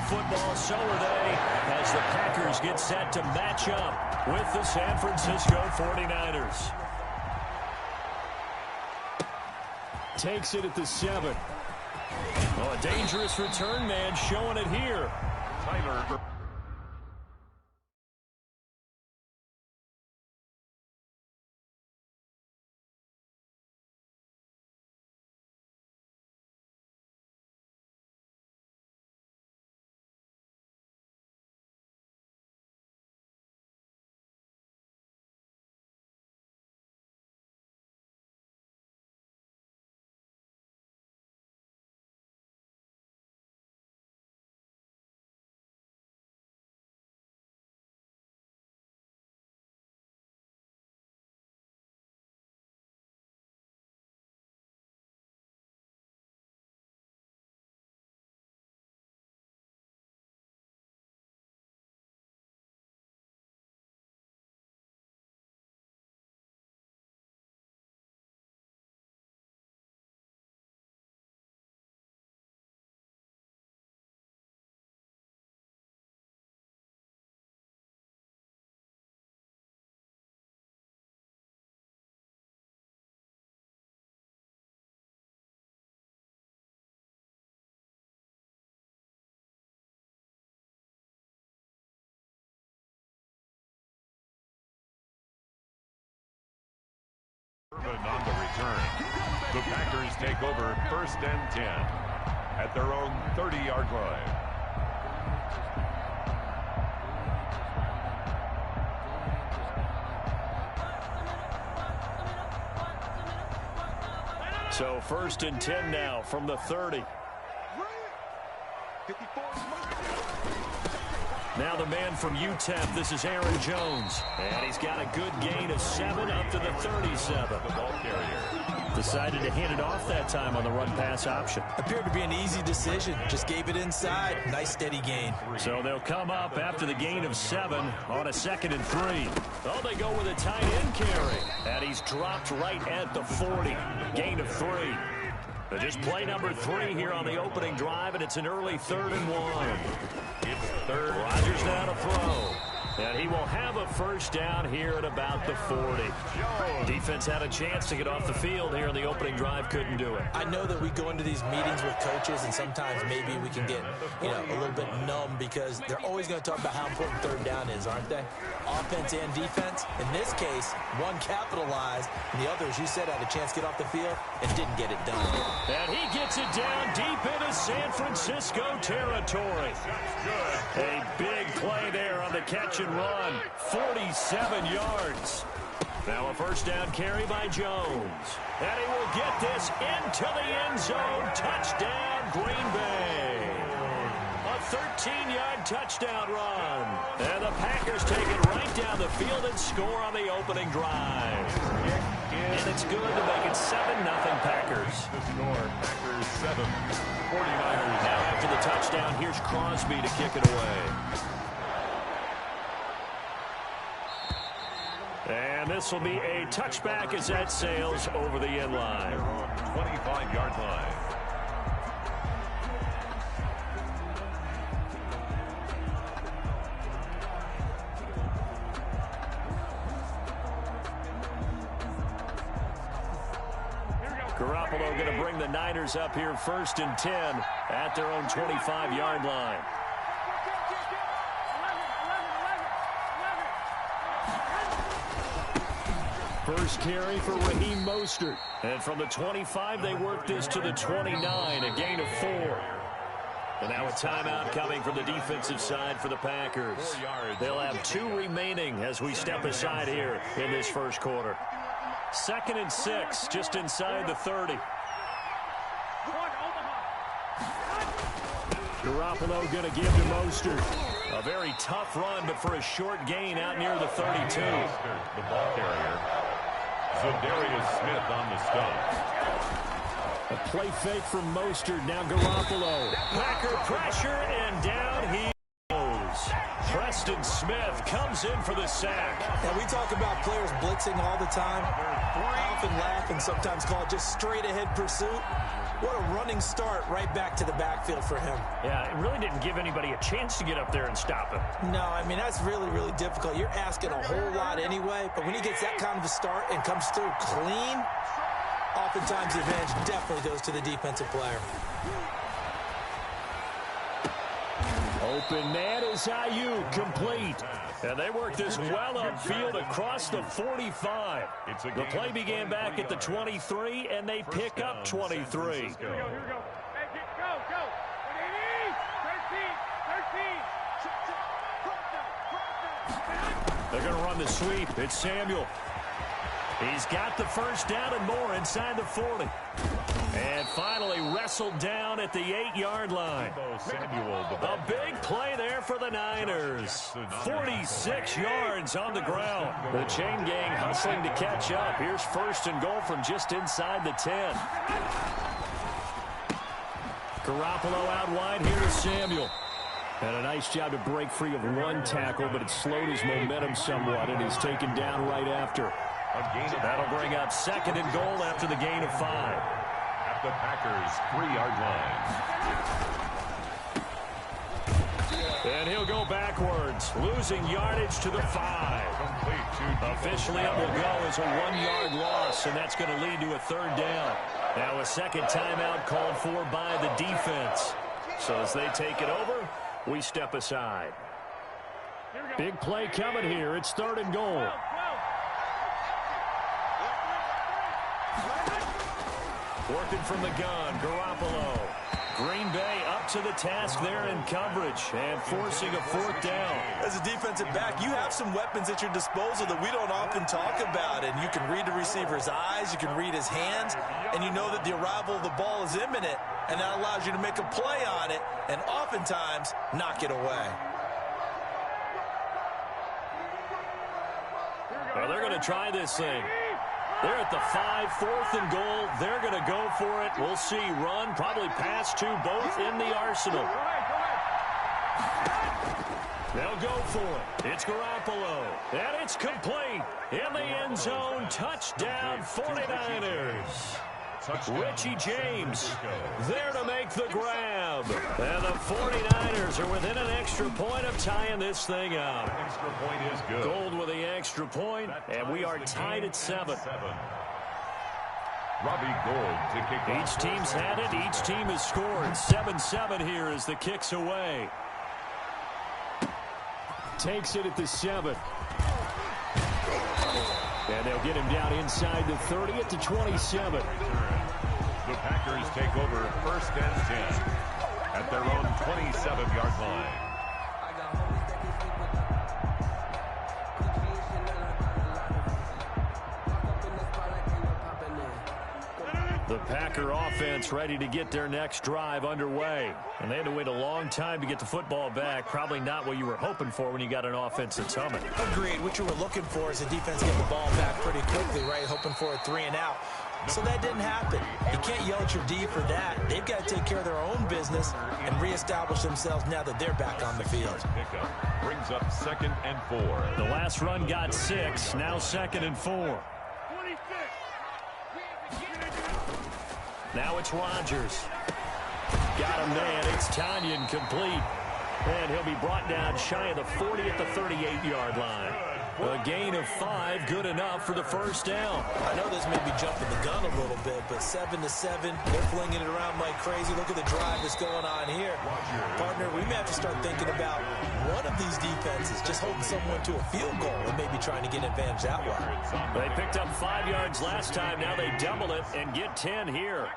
football, so are they, as the Packers get set to match up with the San Francisco 49ers. Takes it at the 7. Oh, a dangerous return man showing it here. Tyler. On the return, the Packers take over 1st and 10 at their own 30-yard line. So 1st and 10 now from the 30. Now the man from UTEP, this is Aaron Jones. And he's got a good gain of 7 up to the 37. The ball carrier decided to hand it off that time on the run-pass option. Appeared to be an easy decision. Just gave it inside. Nice steady gain. So they'll come up after the gain of 7 on a 2nd and 3. Oh, they go with a tight end carry. And he's dropped right at the 40. Gain of 3. But just play number 3 here on the opening drive, and it's an early 3rd and 1. It's 3rd. Rodgers now to throw. And he will have a first down here at about the 40. Defense had a chance to get off the field here in the opening drive, couldn't do it. I know that we go into these meetings with coaches, and sometimes maybe we can get, a little bit numb because they're always going to talk about how important 3rd down is, aren't they? Offense and defense. In this case, one capitalized, and the other, as you said, had a chance to get off the field and didn't get it done. And he gets it down deep into San Francisco territory. A big play there on the catch and run. 47 yards. Now a first down carry by Jones. And he will get this into the end zone. Touchdown, Green Bay. A 13-yard touchdown run. And the Packers take it right down the field and score on the opening drive. And it's good to make it 7-0 Packers. The score, Packers 7, 49ers. Now after the touchdown, here's Crosby to kick it away. And this will be a touchback as that sails over the end line. 25-yard line. Garoppolo going to bring the Niners up here 1st and 10 at their own 25-yard line. First carry for Raheem Mostert. And from the 25, they work this to the 29, a gain of 4. And now a timeout coming from the defensive side for the Packers. They'll have 2 remaining as we step aside here in this first quarter. 2nd and 6, just inside the 30. Garoppolo going to give to Mostert. A very tough run, but for a short gain out near the 32. The ball carrier. Zadarius Smith on the stop. A play fake from Mostert. Now Garoppolo. Packer pressure, and down he goes. Preston Smith comes in for the sack. Now, we talk about players blitzing all the time. I often laugh and sometimes call it just straight-ahead pursuit. What a running start right back to the backfield for him. Yeah, it really didn't give anybody a chance to get up there and stop him. No, I mean, that's really, really difficult. You're asking a whole lot anyway, but when he gets that kind of a start and comes through clean, oftentimes the advantage definitely goes to the defensive player. Open man is Ayuk, complete. And they work this well upfield across the 45. The play began back at the 23, and they pick up 23. Here we go. Hey, go. 13. They're going to run the sweep. It's Samuel. He's got the first down and more inside the 40. And finally wrestled down at the 8-yard line. A big play there for the Niners. 46 yards on the ground. The chain gang hustling to catch up. Here's first and goal from just inside the 10. Garoppolo out wide. Here to Samuel. And a nice job to break free of one tackle, but it slowed his momentum somewhat, and he's taken down right after. That'll bring up second and goal after the gain of 5. At the Packers' 3-yard line. And he'll go backwards, losing yardage to the 5. Officially, it will go as a 1-yard loss, and that's going to lead to a third down. Now a second timeout called for by the defense. So as they take it over, we step aside. Big play coming here. It's third and goal. Working from the gun, Garoppolo. Green Bay up to the task there in coverage and forcing a fourth down. As a defensive back, you have some weapons at your disposal that we don't often talk about. And you can read the receiver's eyes, you can read his hands, and you know that the arrival of the ball is imminent. And that allows you to make a play on it and oftentimes knock it away. Well, they're going to try this thing. They're at the 5, fourth and goal. They're going to go for it. We'll see. Run, probably pass to both in the arsenal. They'll go for it. It's Garoppolo. And it's complete. In the end zone. Touchdown 49ers. Richie James there to make the grab. And the 49ers are within an extra point of tying this thing up. Extra point is good. Gold with the extra point, and we are tied at 7. Robbie Gould to kick off. Each team's had it. Each team has scored. 7-7 here as the kick's away. Takes it at the 7. And they'll get him down inside the 30 at the 27. The Packers take over first and 10 at their own 27-yard line. The Packer offense ready to get their next drive underway. And they had to wait a long time to get the football back. Probably not what you were hoping for when you got an offense that's humming. Agreed. What you were looking for is the defense get the ball back pretty quickly, right? Hoping for a 3 and out. So that didn't happen. You can't yell at your D for that. They've got to take care of their own business and reestablish themselves now that they're back on the field. Pickup brings up second and 4. The last run got 6. Now second and 4. Now it's Rodgers. Got him man. It's Tanyan complete. And he'll be brought down shy of the 40 at the 38-yard line. A gain of 5, good enough for the first down. I know this may be jumping the gun a little bit, but 7-7, they're flinging it around like crazy. Look at the drive that's going on here. Partner, we may have to start thinking about one of these defenses just holding someone to a field goal and maybe trying to get an advantage that way. They picked up 5 yards last time. Now they double it and get 10 here.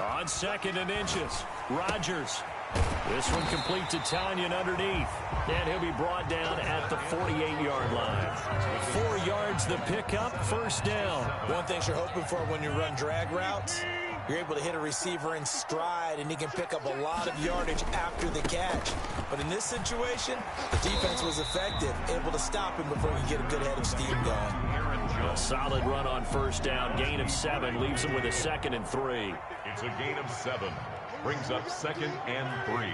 On second and inches, Rodgers. This one complete to Tanyan underneath. And he'll be brought down at the 48-yard line. 4 yards the pickup, first down. One thing you're hoping for when you run drag routes, you're able to hit a receiver in stride, and he can pick up a lot of yardage after the catch. But in this situation, the defense was effective, able to stop him before he get a good head of steam going. A solid run on first down, gain of 7, leaves him with a second and 3. It's a gain of 7. Brings up second and 3.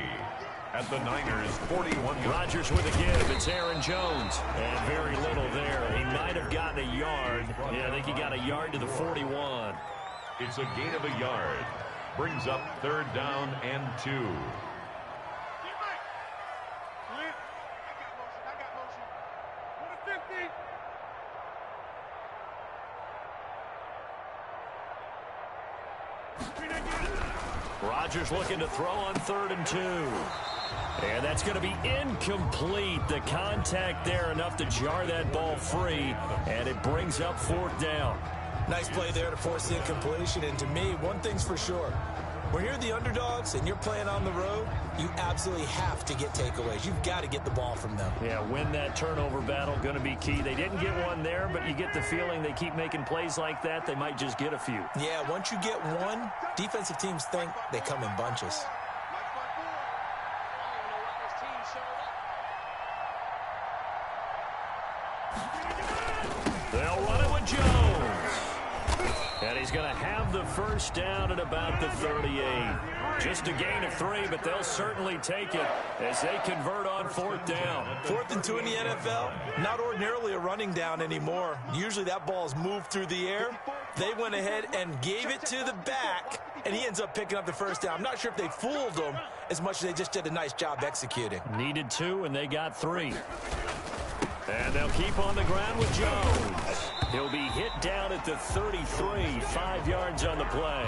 At the Niners' 41 yard. Rodgers with a give. It's Aaron Jones. And very little there. He might have gotten a yard. Yeah, I think he got a yard to the 41. It's a gain of a yard. Brings up 3rd down and 2. Rodgers looking to throw on 3rd and 2. And that's going to be incomplete. The contact there enough to jar that ball free. And it brings up 4th down. Nice play there to force the incompletion. And to me, one thing's for sure. When you're the underdogs and you're playing on the road, you absolutely have to get takeaways. You've got to get the ball from them. Yeah, win that turnover battle, going to be key. They didn't get one there, but you get the feeling they keep making plays like that, they might just get a few. Yeah, once you get one, defensive teams think they come in bunches. They'll run it with Jones. And he's going to have the first down at about the 38. Just a gain of 3, but they'll certainly take it as they convert on 4th down. 4th and 2 in the NFL, not ordinarily a running down anymore. Usually that ball is moved through the air. They went ahead and gave it to the back, and he ends up picking up the first down. I'm not sure if they fooled him as much as they just did a nice job executing. Needed 2, and they got 3. And they'll keep on the ground with Jones. He'll be hit down at the 33, 5 yards on the play.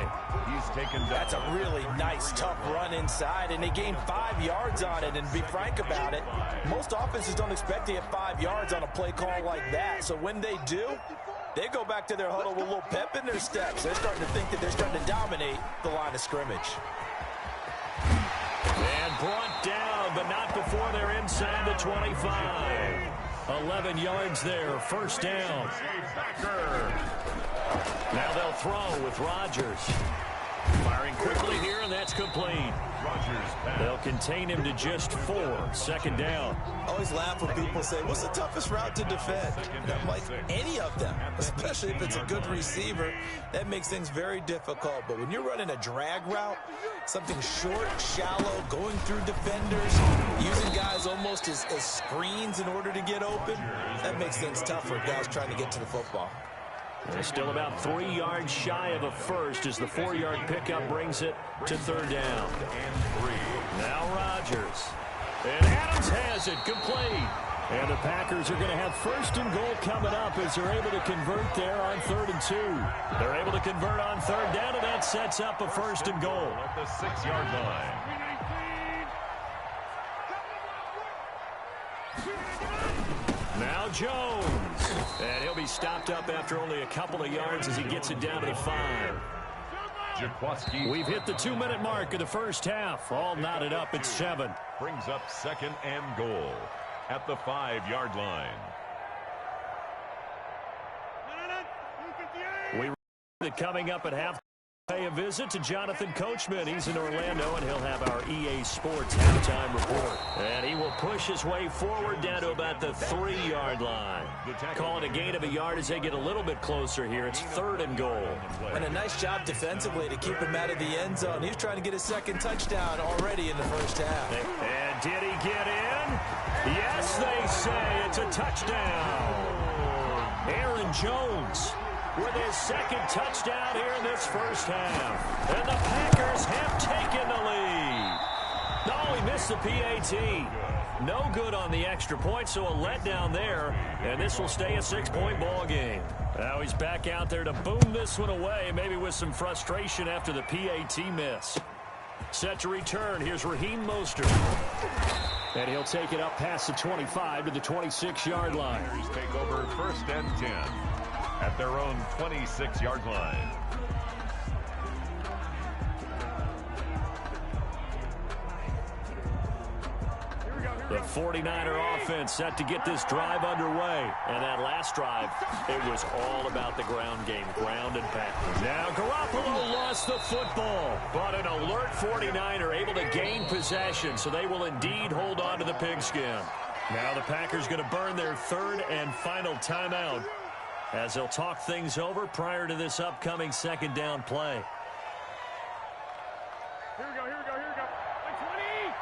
He's taken down. That's a really nice, tough run inside, and they gained 5 yards on it. And to be frank about it, most offenses don't expect to get 5 yards on a play call like that. So when they do, they go back to their huddle with a little pep in their steps. They're starting to think that they're starting to dominate the line of scrimmage. And brought down, but not before they're inside the 25. 11 yards there, first down. Now they'll throw with Rodgers. Firing quickly here, and that's complete. They'll contain him to just 4, 2nd down. I always laugh when people say, what's the toughest route to defend? And I'm like, any of them, especially if it's a good receiver. That makes things very difficult. But when you're running a drag route, something short, shallow, going through defenders, using guys almost as screens in order to get open, that makes things tough for guys trying to get to the football. They're still about 3 yards shy of a first as the 4-yard pickup brings it to 3rd down. Now Rodgers. And Adams has it complete. And the Packers are going to have 1st and goal coming up as they're able to convert there on 3rd and 2. They're able to convert on 3rd down, and that sets up a 1st and goal. At the 6-yard line. Now Jones. And he'll be stopped up after only a couple of yards as he gets it down to the 5. We've hit the 2-minute mark of the first half. All knotted up at 7. Brings up 2nd and goal at the 5-yard line. We coming up at half. Pay a visit to Jonathan Coachman. He's in Orlando, and he'll have our EA Sports halftime report. And he will push his way forward down to about the 3-yard line. Call it a gain of a yard as they get a little bit closer here. It's 3rd and goal. And a nice job defensively to keep him out of the end zone. He was trying to get his 2nd touchdown already in the first half. And did he get in? Yes, they say it's a touchdown. Aaron Jones with his 2nd touchdown here in this first half. And the Packers have taken the lead. No, he missed the PAT. No good on the extra point, so a letdown there. And this will stay a 6-point ball game. Now he's back out there to boom this one away, maybe with some frustration after the PAT miss. Set to return. Here's Raheem Mostert. And he'll take it up past the 25 to the 26-yard line. Take over 1st and 10. At their own 26-yard line. The 49er offense set to get this drive underway. And that last drive, it was all about the ground game, ground and pound. Now Garoppolo lost the football, but an alert 49er able to gain possession, so they will indeed hold on to the pigskin. Now the Packers going to burn their 3rd and final timeout, as they'll talk things over prior to this upcoming 2nd down play. Here we go. Like 20.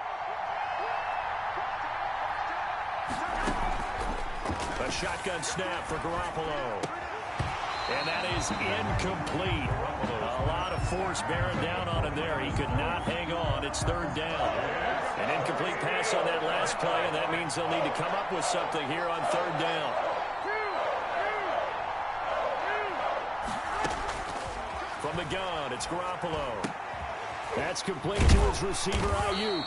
A shotgun snap for Garoppolo. And that is incomplete. A lot of force bearing down on him there. He could not hang on. It's third down. An incomplete pass on that last play, and that means they'll need to come up with something here on third down. From the gun, it's Garoppolo. That's complete to his receiver, Ayuk.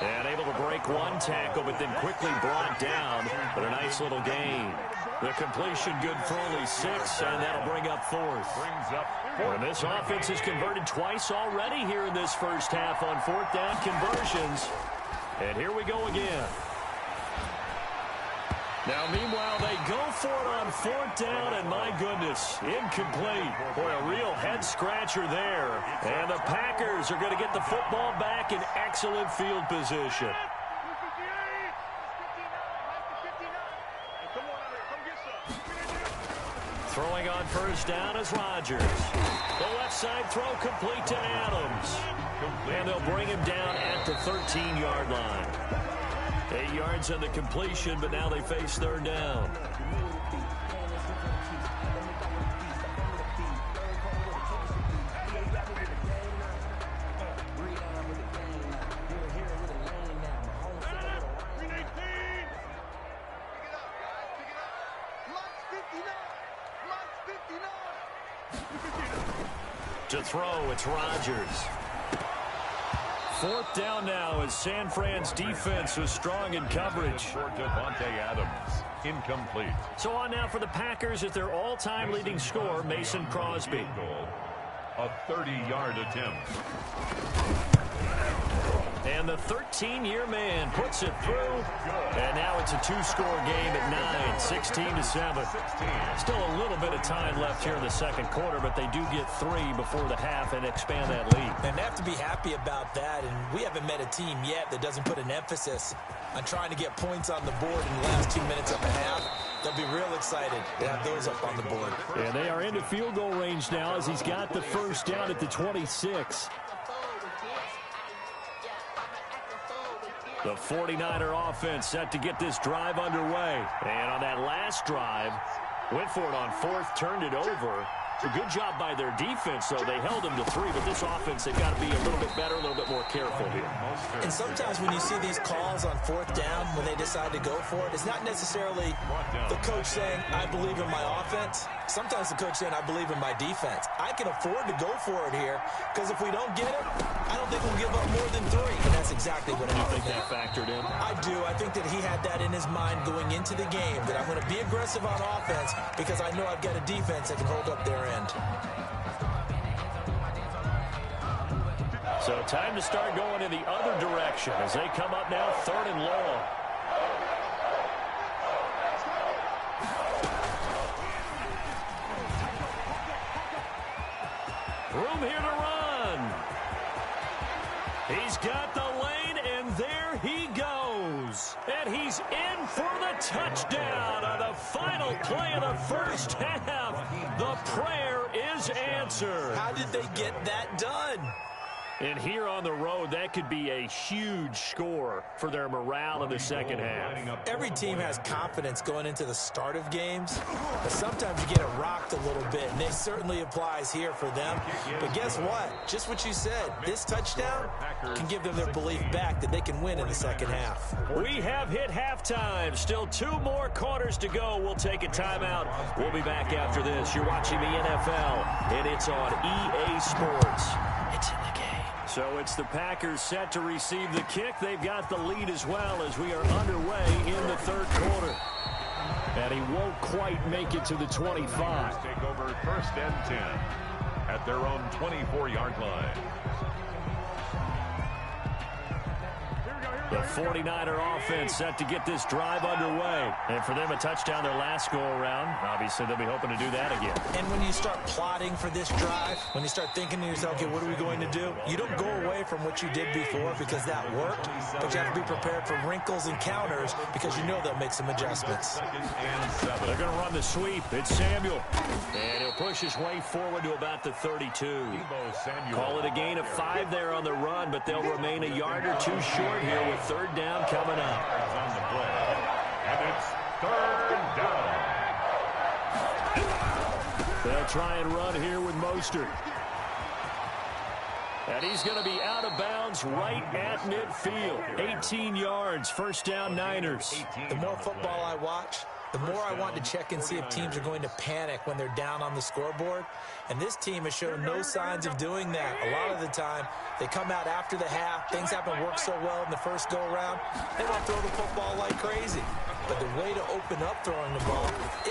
And able to break one tackle, but then quickly brought down. But a nice little gain. The completion good for only 6, and that'll bring up fourth. And this offense has converted twice already here in this first half on fourth down conversions. And here we go again. Now, meanwhile, they go for it on fourth down, and my goodness, incomplete. Boy, a real head-scratcher there. And the Packers are going to get the football back in excellent field position. Throwing on first down is Rodgers. The left side throw complete to Adams. And they'll bring him down at the 13-yard line. 8 yards on the completion, but now they face third down. To throw, it's Rodgers. Fourth down now as San Fran's defense was strong in coverage. For Devontae Adams, incomplete. So on now for the Packers at their all-time leading scorer, Mason Crosby. A 30-yard attempt. And the 13-year man puts it through. And now it's a two-score game at 9, 16-7. Still a little bit of time left here in the second quarter, but they do get 3 before the half and expand that lead. And they have to be happy about that. And we haven't met a team yet that doesn't put an emphasis on trying to get points on the board in the last 2 minutes of the half. They'll be real excited to have those up on the board. And they are into field goal range now as he's got the first down at the 26. The 49er offense set to get this drive underway. And on that last drive, went for it on fourth, turned it over. A good job by their defense, though. They held them to 3, but this offense, they've got to be a little bit better, a little bit more careful here. And sometimes when you see these calls on fourth down, when they decide to go for it, it's not necessarily the coach saying, I believe in my offense. Sometimes the coach saying, I believe in my defense. I can afford to go for it here, because if we don't get it, I don't think we'll give up more than 3. And that's exactly what I happened. think that factored in. I do. I think that he had that in his mind going into the game, that I'm going to be aggressive on offense because I know I've got a defense that can hold up their end. So time to start going in the other direction as they come up now, 3rd and long. Room here to run. He's got the lane, and there he goes. And he's in for the touchdown on the final play of the first half. The prayer is answered. How did they get that done? And here on the road, that could be a huge score for their morale in the second half. Every team has confidence going into the start of games, but sometimes you get it rocked a little bit, and it certainly applies here for them. But guess what? Just what you said, this touchdown can give them their belief back that they can win in the second half. We have hit halftime. Still 2 more quarters to go. We'll take a timeout. We'll be back after this. You're watching the NFL, and it's on EA Sports. It's in the game. So it's the Packers set to receive the kick. They've got the lead as well as we are underway in the third quarter. And he won't quite make it to the 25. Take over 1st and 10 at their own 24-yard line. The 49er offense set to get this drive underway. And for them, a touchdown their last go-around. Obviously, they'll be hoping to do that again. And when you start plotting for this drive, when you start thinking to yourself, okay, what are we going to do? You don't go away from what you did before because that worked, but you have to be prepared for wrinkles and counters because you know they'll make some adjustments. They're going to run the sweep. It's Samuel. And he'll push his way forward to about the 32. Call it a gain of 5 there on the run, but they'll remain a yard or 2 short here with third down coming up. And it's 3rd down. They'll try and run here with Mostert. And he's going to be out of bounds right at midfield. 18 yards, first down Niners. The more football I watch, the more I want to check and see if teams are going to panic when they're down on the scoreboard. And this team has shown no signs of doing that. A lot of the time, they come out after the half. Things haven't worked so well in the first go-around. They want to throw the football like crazy. But the way to open up throwing the ball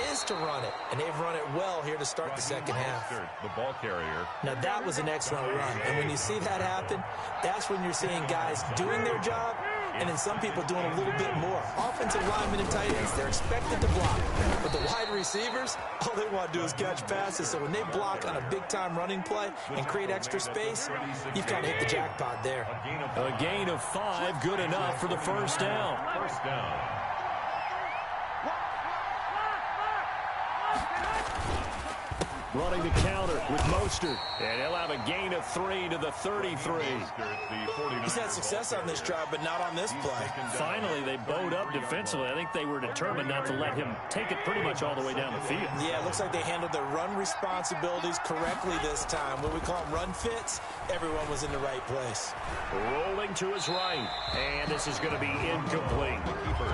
is to run it. And they've run it well here to start the second half. The ball carrier. Now, that was an excellent run. And when you see that happen, that's when you're seeing guys doing their job and then some people doing a little bit more. Offensive linemen and tight ends, they're expected to block. But the wide receivers, all they want to do is catch passes. So when they block on a big-time running play and create extra space, you've kind of hit the jackpot there. A gain of 5, good enough for the first down. First down. Running the counter with Mostert. And he'll have a gain of 3 to the 33. He's had success on this drive, but not on this play. Finally, they bowed up defensively. I think they were determined not to let him take it pretty much all the way down the field. Yeah, it looks like they handled their run responsibilities correctly this time. What we call them run fits, everyone was in the right place. Rolling to his right. And this is going to be incomplete.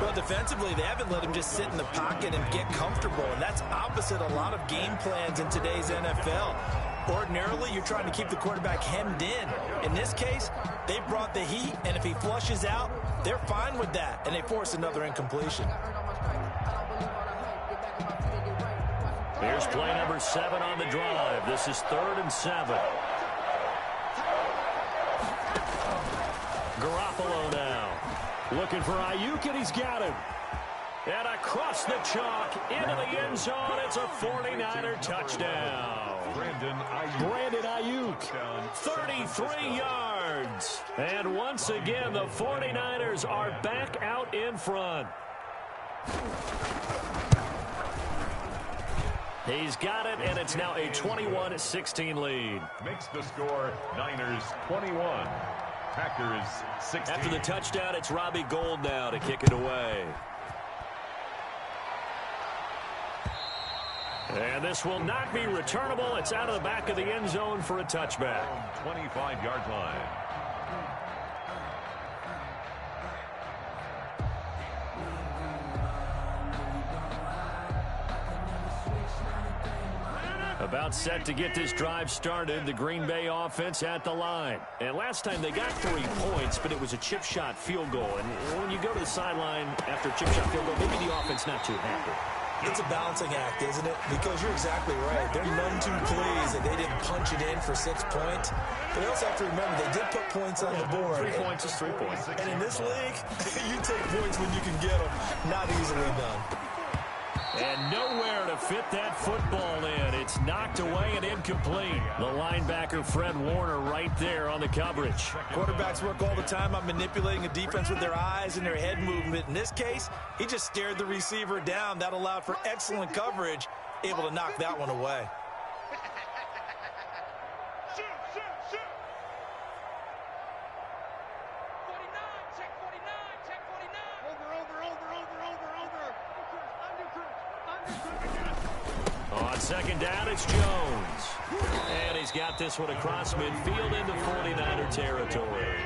Well, defensively, they haven't let him just sit in the pocket and get comfortable, and that's opposite a lot of game plans in today's NFL. Ordinarily, you're trying to keep the quarterback hemmed in. In this case, they brought the heat, and if he flushes out, they're fine with that, and they force another incompletion. Here's play number 7 on the drive. This is 3rd and 7. Garoppolo now. Looking for Ayuk, and he's got him. And across the chalk, into the end zone, it's a 49er touchdown. Brandon Ayuk, 33 yards. And once again, the 49ers are back out in front. He's got it, and it's now a 21-16 lead. Makes the score Niners 21, Packers 16. After the touchdown, it's Robbie Gould now to kick it away. And this will not be returnable. It's out of the back of the end zone for a touchback. 25-yard line. About set to get this drive started, the Green Bay offense at the line. And last time they got 3 points, but it was a chip shot field goal. And when you go to the sideline after a chip shot field goal, maybe the offense not too happy. It's a balancing act, isn't it? Because you're exactly right. They're none too pleased that they didn't punch it in for 6 points. But they also have to remember they did put points on the board. 3 points is 3 points. And in this league, you take points when you can get them. Not easily done. And nowhere to fit that football in. It's knocked away and incomplete. The linebacker, Fred Warner, right there on the coverage. Quarterbacks work all the time on manipulating a defense with their eyes and their head movement. In this case, he just stared the receiver down. That allowed for excellent coverage, able to knock that one away. On second down, it's Jones. And he's got this one across midfield into 49er territory.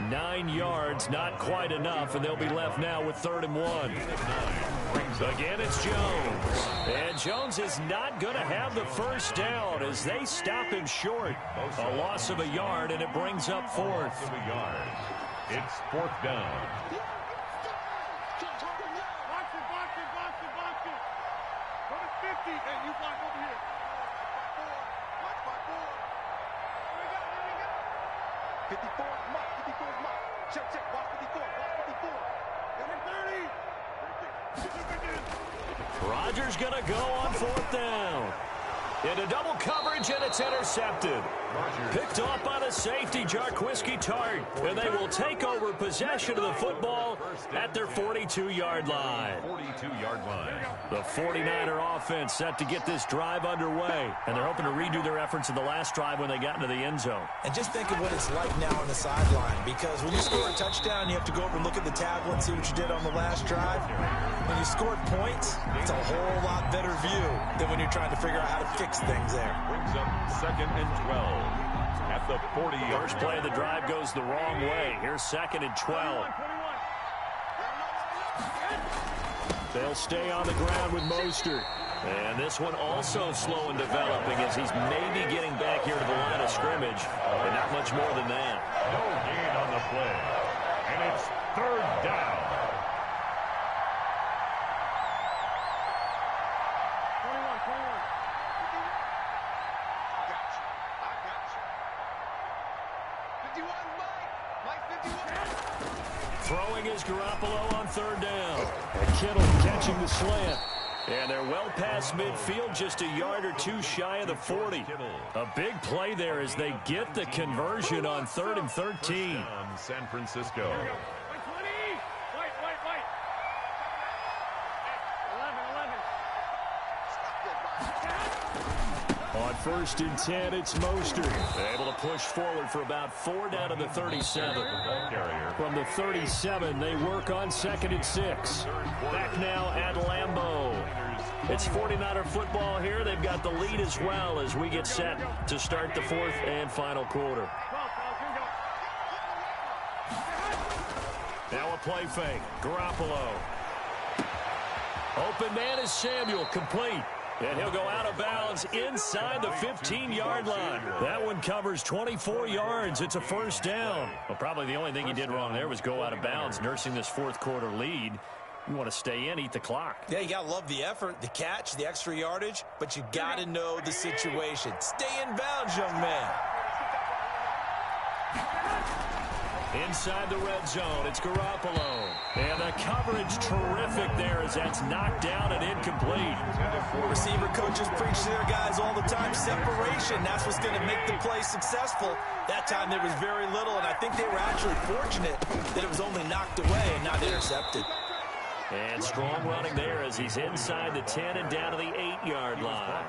9 yards, not quite enough, and they'll be left now with 3rd and 1. Again, it's Jones. And Jones is not going to have the first down as they stop him short. A loss of a yard, and it brings up 4th. It's 4th down. Hey, you block over here. Watch my board. Here we go. 54 is Mike. 54 is Mike. Check, check. Watch 54. Watch 54. And 30. Rodgers going to go on 4th down. Into double coverage, and it's intercepted. Picked off by the safety, Jarquiski Tart. And they will take over possession of the football at their 42-yard line. 42-yard line. The 49er offense set to get this drive underway. And they're hoping to redo their efforts in the last drive when they got into the end zone. And just think of what it's like now on the sideline. Because when you score a touchdown, you have to go over and look at the tablet and see what you did on the last drive. When you scored points, it's a whole lot better view than when you're trying to figure out how to fix fix things there. Brings up 2nd and 12 at the 40-yard. First play of the drive goes the wrong way. Here's 2nd and 12. They'll stay on the ground with Mostert. And this one also slow in developing as he's maybe getting back here to the line of scrimmage, but not much more than that. No gain on the play. And it's 3rd down. 51, Mike 51. Throwing is Garoppolo on 3rd down. And Kittle catching the slant. And they're well past midfield, just a yard or two shy of the 40. A big play there as they get the conversion on 3rd and 13. San Francisco. On 1st and 10, it's Mostert. Able to push forward for about 4 down to the 37. From the 37, they work on 2nd and 6. Back now at Lambeau. It's 49er football here. They've got the lead as well as we get set to start the 4th and final quarter. Now a play fake. Garoppolo. Open man is Samuel, complete. And he'll go out of bounds inside the 15-yard line. That one covers 24 yards. It's a 1st down. Well, probably the only thing he did wrong there was go out of bounds, nursing this 4th quarter lead. You want to stay in, eat the clock. Yeah, you got to love the effort, the catch, the extra yardage, but you got to know the situation. Stay in bounds, young man. Inside the red zone, it's Garoppolo. And the coverage terrific there as that's knocked down and incomplete. Receiver coaches preach to their guys all the time. Separation, that's what's going to make the play successful. That time there was very little, and I think they were actually fortunate that it was only knocked away and not intercepted. And strong running there as he's inside the 10 and down to the 8-yard line.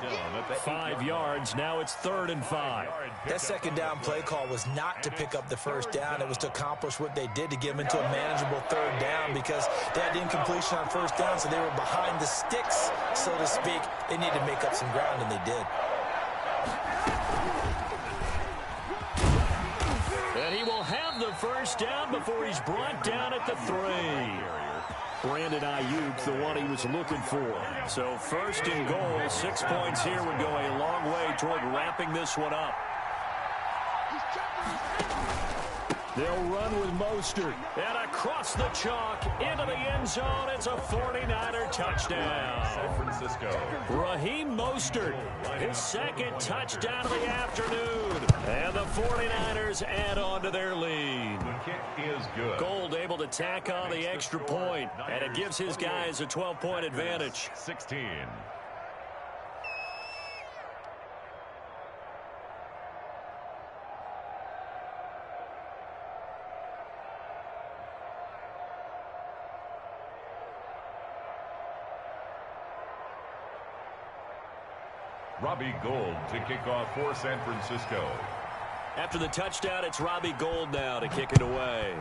5 yards, now it's 3rd and 5. That 2nd down play call was not to pick up the 1st down. It was to accomplish what they did to get them into a manageable 3rd down because they had incompletion on 1st down, so they were behind the sticks, so to speak. They needed to make up some ground, and they did. And he will have the 1st down before he's brought down at the 3. Brandon Ayuk, the one he was looking for. So 1st and goal, 6 points here would go a long way toward wrapping this one up. They'll run with Mostert. And across the chalk into the end zone. It's a 49er touchdown. San Francisco. Raheem Mostert, his 2nd touchdown of the afternoon. And the 49ers add on to their lead. The kick is good. Gold able to tack on the extra point, and it gives his guys a 12-point advantage. 16. Robbie Gould to kick off for San Francisco. After the touchdown, it's Robbie Gould now to kick it away.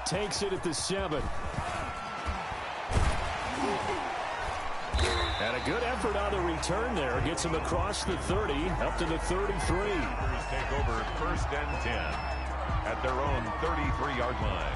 Takes it at the 7. And a good effort on the return there. Gets him across the 30, up to the 33. Take over 1st and 10 at their own 33-yard line.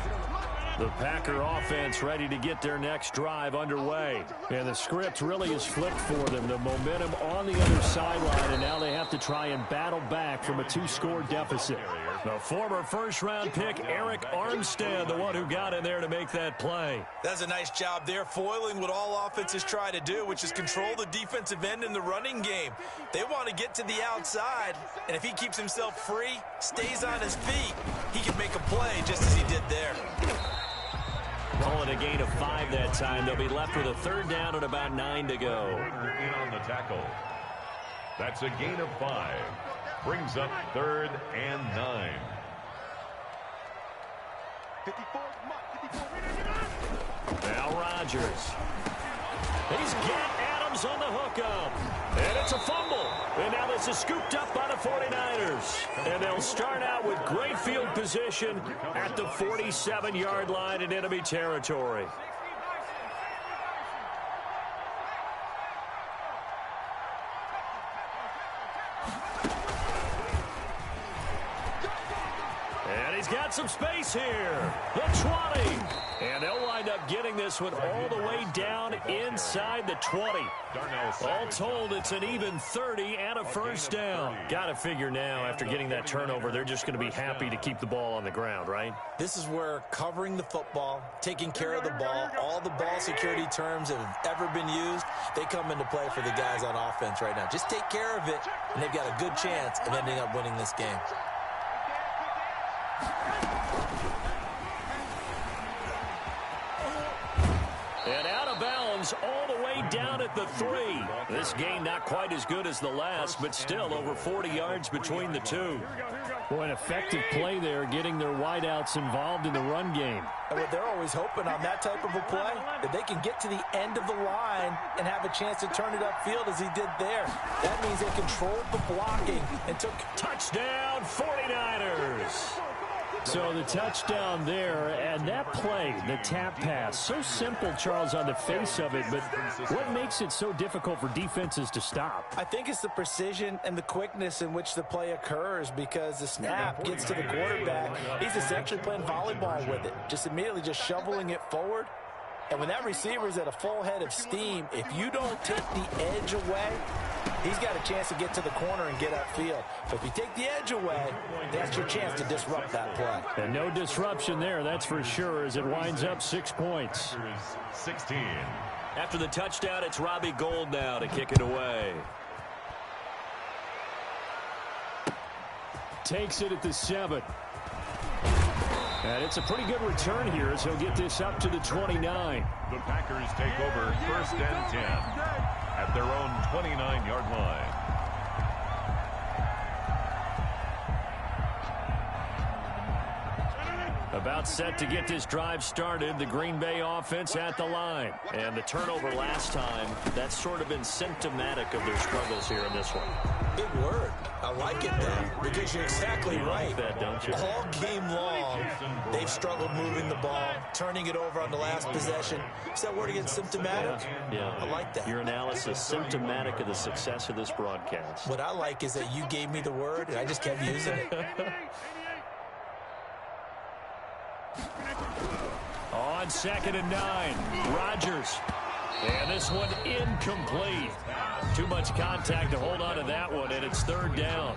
The Packer offense ready to get their next drive underway. And the script really is flipped for them. The momentum on the other sideline, and now they have to try and battle back from a 2-score deficit. The former first-round pick, Eric Armstead, the one who got in there to make that play. That's a nice job there, foiling what all offenses try to do, which is control the defensive end in the running game. They want to get to the outside, and if he keeps himself free, stays on his feet, he can make a play just as he did there. Calling a gain of 5 that time. They'll be left with a 3rd down and about 9 to go. In on the tackle. That's a gain of 5. Brings up 3rd and 9. 54, Mike 54. Now Rodgers. He's got Adams on the hookup. And it's a fumble. And now this is scooped up by the 49ers. And they'll start out with great field position at the 47-yard line in enemy territory. he's got some space here. The 20. And they'll wind up getting this one all the way down inside the 20. All told, it's an even 30 and a first down. Got to figure now, after getting that turnover, they're just going to be happy to keep the ball on the ground, right? This is where covering the football, taking care of the ball, all the ball security terms that have ever been used, they come into play for the guys on offense right now. Just take care of it, and they've got a good chance of ending up winning this game. And out of bounds all the way down at the 3. This game not quite as good as the last, but still over 40 yards between the two. Boy, an effective play there, getting their wideouts involved in the run game. And what they're always hoping on that type of a play, that they can get to the end of the line and have a chance to turn it upfield as he did there. That means they controlled the blocking and took touchdown 49ers. So the touchdown there, and that play, the tap pass, so simple, Charles, on the face of it, but what makes it so difficult for defenses to stop? I think it's the precision and the quickness in which the play occurs, because the snap gets to the quarterback. He's essentially playing volleyball with it, just immediately just shoveling it forward. And when that receiver's at a full head of steam, if you don't take the edge away, he's got a chance to get to the corner and get upfield. But if you take the edge away, that's your chance to disrupt that play. And no disruption there, that's for sure, as it winds up 6 points. 16. After the touchdown, it's Robbie Gould now to kick it away. Takes it at the 7. And it's a pretty good return here as he'll get this up to the 29. The Packers take over 1st and 10 at their own 29-yard line. About set to get this drive started, the Green Bay offense at the line. And the turnover last time, that's sort of been symptomatic of their struggles here in this one. Big word. I like it, though, because you're exactly right. Like that, don't you? All game long, they've struggled moving the ball, turning it over on the last possession. Is that word again, symptomatic? Yeah. I like that. Your analysis, symptomatic of the success of this broadcast. What I like is that you gave me the word, and I just kept using it. On 2nd and 9, Rodgers. And this one incomplete. Too much contact to hold on to that one, and it's 3rd down.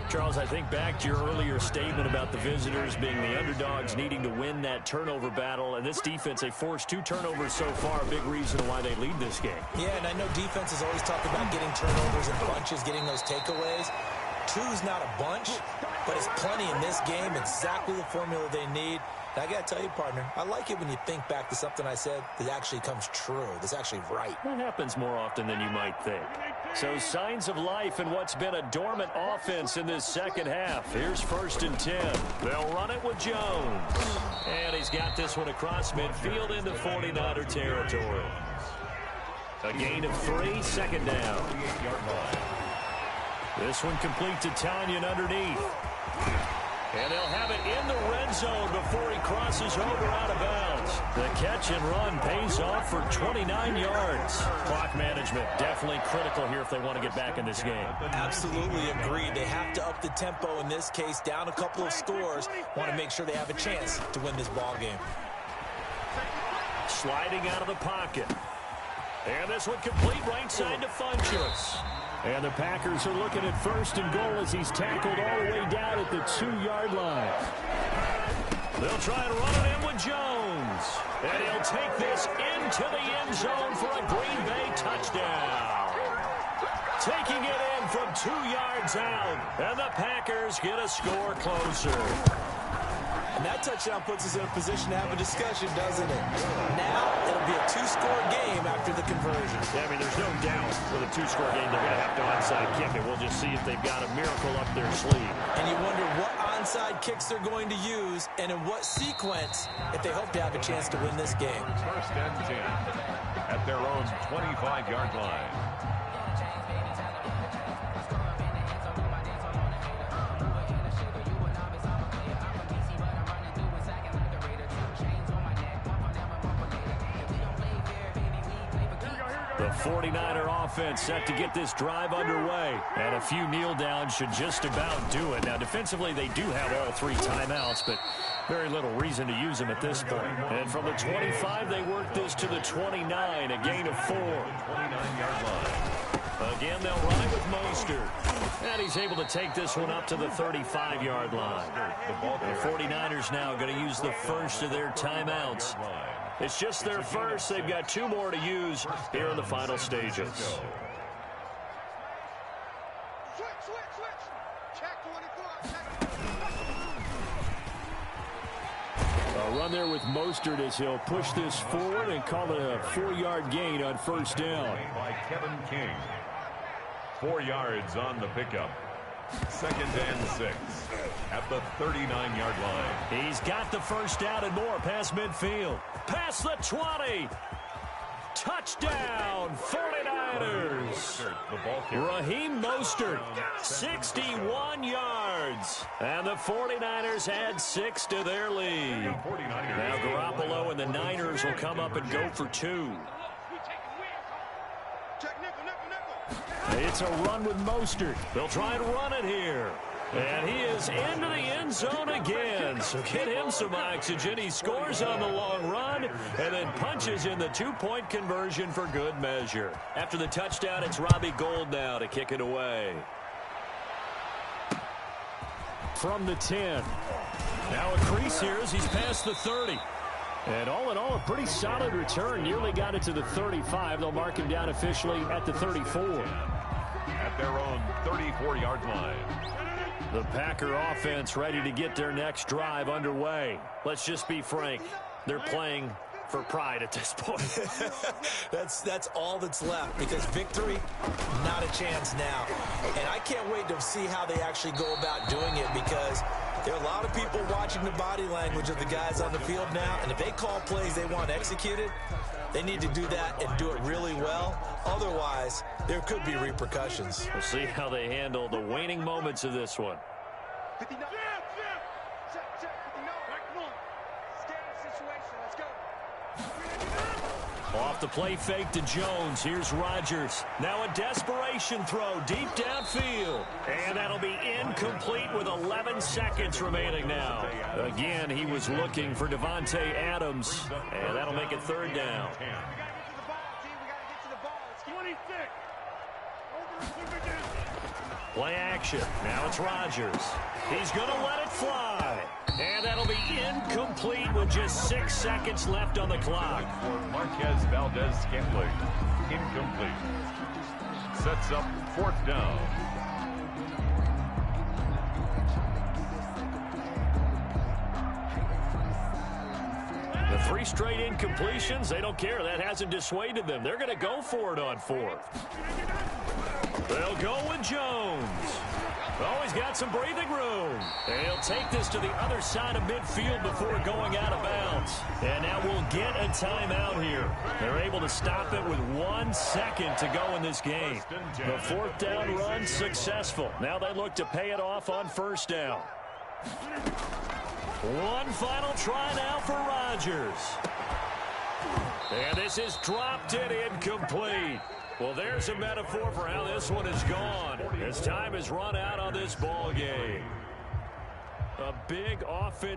Charles, I think back to your earlier statement about the visitors being the underdogs needing to win that turnover battle. And this defense, they forced 2 turnovers so far, a big reason why they lead this game. Yeah, and I know defenses always talk about getting turnovers in bunches, getting those takeaways. 2's not a bunch, but it's plenty in this game, exactly the formula they need. And I got to tell you, partner, I like it when you think back to something I said that actually comes true, that's actually right. That happens more often than you might think. So signs of life in what's been a dormant offense in this second half. Here's 1st and 10. They'll run it with Jones. And he's got this one across midfield into 49er territory. A gain of 3, 2nd down. This one complete to Tanyan underneath. And they'll have it in the red zone before he crosses over out of bounds. The catch and run pays off for 29 yards. Clock management definitely critical here if they want to get back in this game. Absolutely agreed. They have to up the tempo in this case, down a couple of scores. Want to make sure they have a chance to win this ball game. Sliding out of the pocket. And this one complete right side to Funchess. And the Packers are looking at 1st and goal as he's tackled all the way down at the 2-yard line. They'll try and run it in with Jones. And he'll take this into the end zone for a Green Bay touchdown. Taking it in from 2 yards out. And the Packers get a score closer. And that touchdown puts us in a position to have a discussion, doesn't it? Now, it'll be a 2-score game after the conversion. Yeah, I mean, there's no doubt with a 2-score game they're going to have to onside kick it. We'll just see if they've got a miracle up their sleeve. And you wonder what onside kicks they're going to use and in what sequence if they hope to have a chance to win this game. 1st and 10 at their own 25-yard line. The 49er offense set to get this drive underway. And a few kneel downs should just about do it. Now, defensively, they do have all 3 timeouts, but very little reason to use them at this point. And from the 25, they work this to the 29, a gain of 4. 29-yard line. Again, they'll run it with Mostert. And he's able to take this one up to the 35-yard line. The 49ers now going to use the first of their timeouts. It's just their first. They've got 2 more to use here in the final stages. A run there with Mostert as he'll push this forward and call it a 4-yard gain on first down. By Kevin King. 4 yards on the pickup. 2nd and 6 at the 39-yard line. He's got the first down and more past midfield. Past the 20. Touchdown, 49ers. Raheem Mostert, 61 yards. And the 49ers add 6 to their lead. Now Garoppolo and the Niners will come up and go for 2. It's a run with Mostert. They'll try and run it here. And he is into the end zone again. So get him some oxygen. He scores on the long run and then punches in the 2-point conversion for good measure. After the touchdown, it's Robbie Gould now to kick it away. From the 10. Now a crease here as he's past the 30. And all in all, a pretty solid return. Nearly got it to the 35. They'll mark him down officially at the 34. At their own 34-yard line. The Packer offense ready to get their next drive underway. Let's just be frank. They're playing for pride at this point. That's all that's left, because victory, not a chance now. And I can't wait to see how they actually go about doing it, because there are a lot of people watching the body language of the guys on the field now, and if they call plays they want executed, they need to do that and do it really well. Otherwise, there could be repercussions. We'll see how they handle the waning moments of this one. 59. Check, 59. Come on. Scan situation. Let's go. Off the play fake to Jones. Here's Rodgers. Now a desperation throw deep downfield. And that'll be incomplete with 11 seconds remaining now. Again, he was looking for Devontae Adams. And that'll make it 3rd down. We got to get to the ball, team. We got to get to the ball. It's 26. Play action. Now it's Rodgers. He's going to let it fly. And that'll be incomplete with just 6 seconds left on the clock. For Marquez Valdez-Scantling. Incomplete. Sets up 4th down. The 3 straight incompletions, they don't care. That hasn't dissuaded them. They're going to go for it on 4th. They'll go with Jones. Oh, he's got some breathing room. And he'll take this to the other side of midfield before going out of bounds. And now we'll get a timeout here. They're able to stop it with 1 second to go in this game. The 4th down run successful. Now they look to pay it off on 1st down. One final try now for Rodgers. And this is dropped and incomplete. Well, there's a metaphor for how this one is gone, as time has run out on this ball game. A big offense.